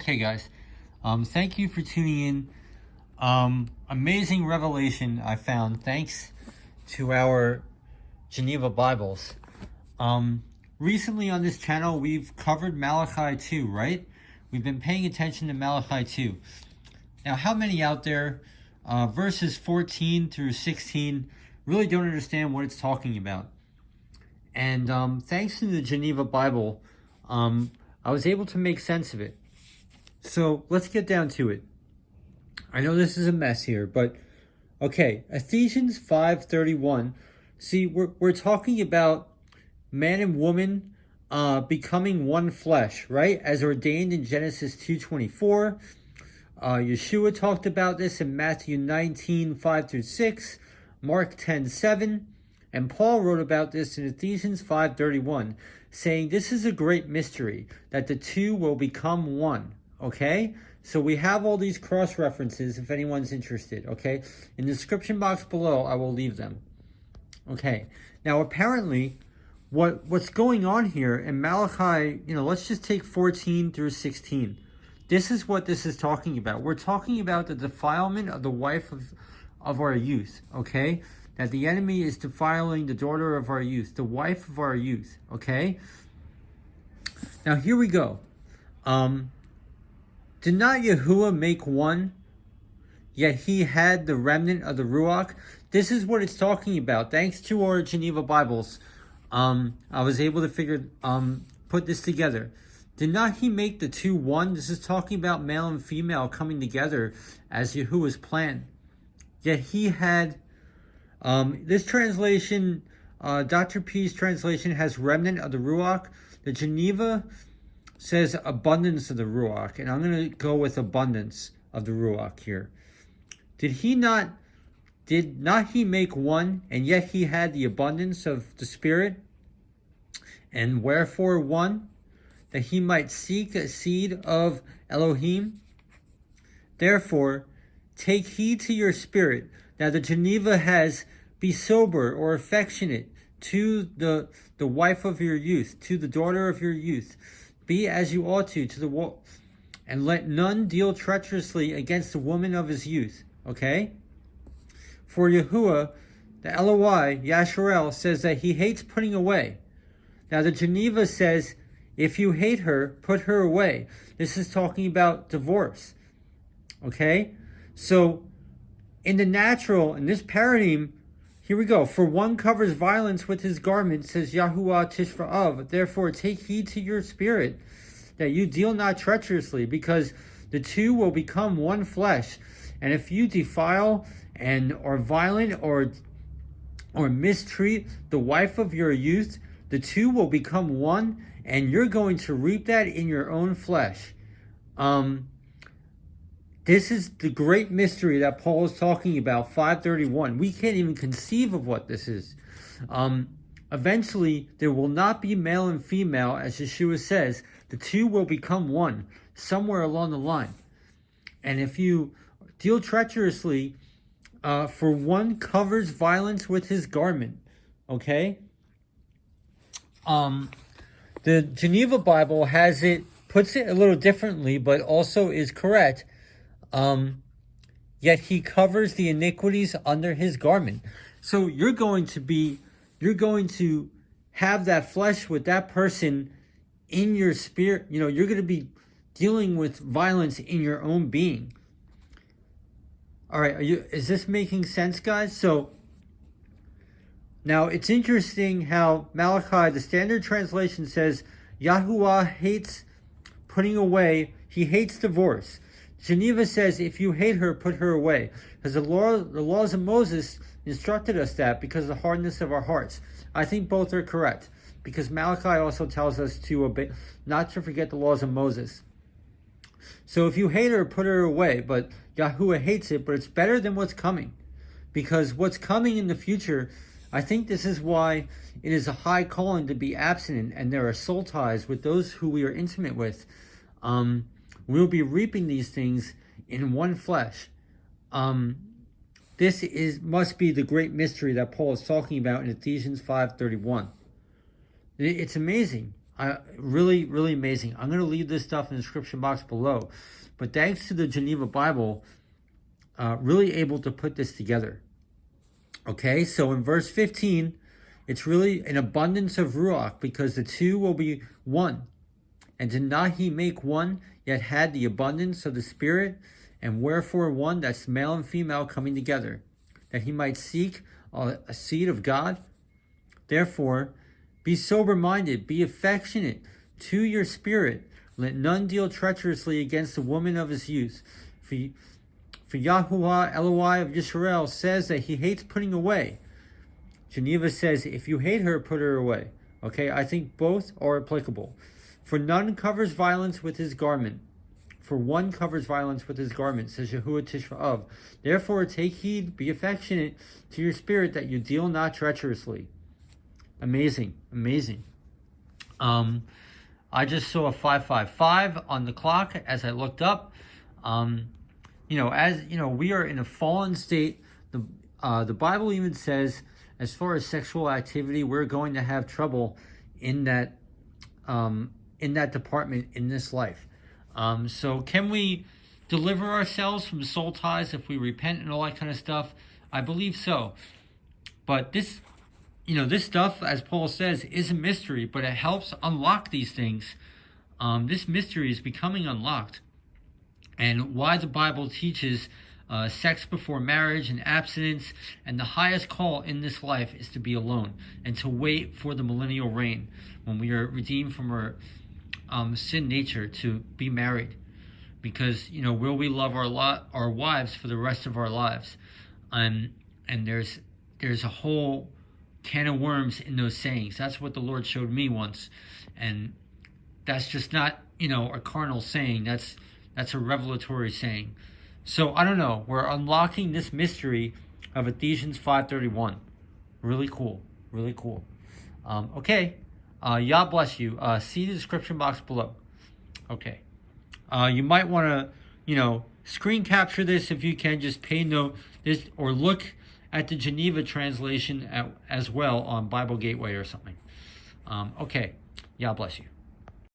Okay, guys. Thank you for tuning in. Amazing revelation I found thanks to our Geneva Bibles. Recently on this channel, we've covered Malachi 2, right? We've been paying attention to Malachi 2. Now, how many out there, verses 14 through 16, really don't understand what it's talking about? And thanks to the Geneva Bible, I was able to make sense of it. So let's get down to it. I know this is a mess here, but okay, Ephesians 5:31. See, we're talking about man and woman becoming one flesh, right? As ordained in Genesis 2:24. Yeshua talked about this in Matthew 19:5-6, Mark 10:7, and Paul wrote about this in Ephesians 5:31, saying this is a great mystery, that the two will become one. Okay, so we have all these cross references if anyone's interested. Okay, in the description box below, I will leave them. Okay, now apparently, what's going on here in Malachi, let's just take 14 through 16. This is what this is talking about. We're talking about the defilement of the wife of our youth. Okay, that the enemy is defiling the daughter of our youth, the wife of our youth. Okay, now here we go. Did not Yahuwah make one, yet he had the remnant of the Ruach? This is what it's talking about. Thanks to our Geneva Bibles, I was able to put this together. Did not he make the two one? This is talking about male and female coming together as Yahuwah's plan. Yet he had, this translation, Dr. P's translation has remnant of the Ruach. The Geneva says abundance of the Ruach, and I'm going to go with abundance of the Ruach here. Did not he make one, and yet he had the abundance of the Spirit? And wherefore one? That he might seek a seed of Elohim? Therefore, take heed to your spirit. Now the Geneva has, be sober or affectionate to the wife of your youth, to the daughter of your youth. Be as you ought to the wall, and let none deal treacherously against the woman of his youth. Okay? For Yahuwah, the Eloi, Yasharel, says that he hates putting away. Now the Geneva says, if you hate her, put her away. This is talking about divorce. Okay? So, in the natural, in this paradigm, here we go. For one covers violence with his garment, says Yahuwah Tishfa'av. Therefore, take heed to your spirit, that you deal not treacherously, because the two will become one flesh. And if you defile and are violent or mistreat the wife of your youth, the two will become one, and you're going to reap that in your own flesh. This is the great mystery that Paul is talking about, 5:31. We can't even conceive of what this is. Eventually, there will not be male and female, as Yeshua says. The two will become one, somewhere along the line. And if you deal treacherously, for one covers violence with his garment. Okay? The Geneva Bible puts it a little differently, but also is correct. Yet he covers the iniquities under his garment. So you're going to have that flesh with that person in your spirit. You're going to be dealing with violence in your own being. All right, is this making sense, guys? So now it's interesting how Malachi, the Standard Translation, says Yahuwah hates putting away. He hates divorce. Geneva says, if you hate her, put her away. Because the laws of Moses instructed us that because of the hardness of our hearts. I think both are correct. Because Malachi also tells us to obey, not to forget the laws of Moses. So if you hate her, put her away. But Yahuwah hates it, but it's better than what's coming. Because what's coming in the future, I think this is why it is a high calling to be abstinent, and there are soul ties with those who we are intimate with. We'll be reaping these things in one flesh. This must be the great mystery that Paul is talking about in Ephesians 5:31. It's amazing. Really, really amazing. I'm going to leave this stuff in the description box below. But thanks to the Geneva Bible, really able to put this together. Okay, so in verse 15, it's really an abundance of ruach, because the two will be one. And did not he make one, yet had the abundance of the Spirit? And wherefore one, that's male and female coming together, that he might seek a seed of God? Therefore, be sober-minded, be affectionate to your spirit. Let none deal treacherously against the woman of his youth. For Yahuwah Eloi of Yisrael says that he hates putting away. Geneva says, if you hate her, put her away. Okay, I think both are applicable. For none covers violence with his garment. For one covers violence with his garment, says Yahuwah Tishra. Therefore take heed, be affectionate to your spirit, that you deal not treacherously. Amazing, amazing. I just saw a 555 on the clock as I looked up. As you know, we are in a fallen state. The Bible even says, as far as sexual activity, we're going to have trouble in that department in this life. So can we deliver ourselves from soul ties if we repent and all that kind of stuff? I believe so. But this stuff, as Paul says, is a mystery, but it helps unlock these things. This mystery is becoming unlocked. And why the Bible teaches sex before marriage and abstinence, and the highest call in this life is to be alone and to wait for the millennial reign, when we are redeemed from our sin nature, to be married. Because will we love our wives for the rest of our lives? And there's a whole can of worms in those sayings. That's what the Lord showed me once, and that's just not a carnal saying. That's a revelatory saying. So I don't know. We're unlocking this mystery of Ephesians 5:31. Really cool. Really cool. Okay. Yah bless you. See the description box below. Okay. You might want to, screen capture this if you can. Just pay note this, or look at the Geneva translation as well on Bible Gateway or something. Okay. Yah bless you.